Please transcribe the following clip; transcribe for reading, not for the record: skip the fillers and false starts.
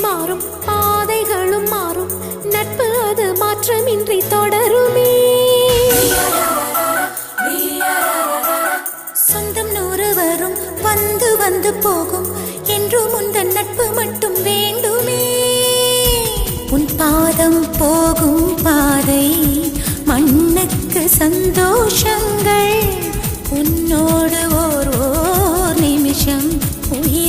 மாறும் பாதைகளும் மாறும் நட்பு அது மாற்றமின்றி தொடருமே. சொந்தம் 100 வரும் வந்து வந்து போகும் என்றும் உந்தன் நட்பு மட்டும் வேண்டுமே. உன் பாதம் போகும் பாதை மண்ணுக்கு சந்தோஷங்கள் உன்னோடு ஓர் நிமிஷம் உயிர்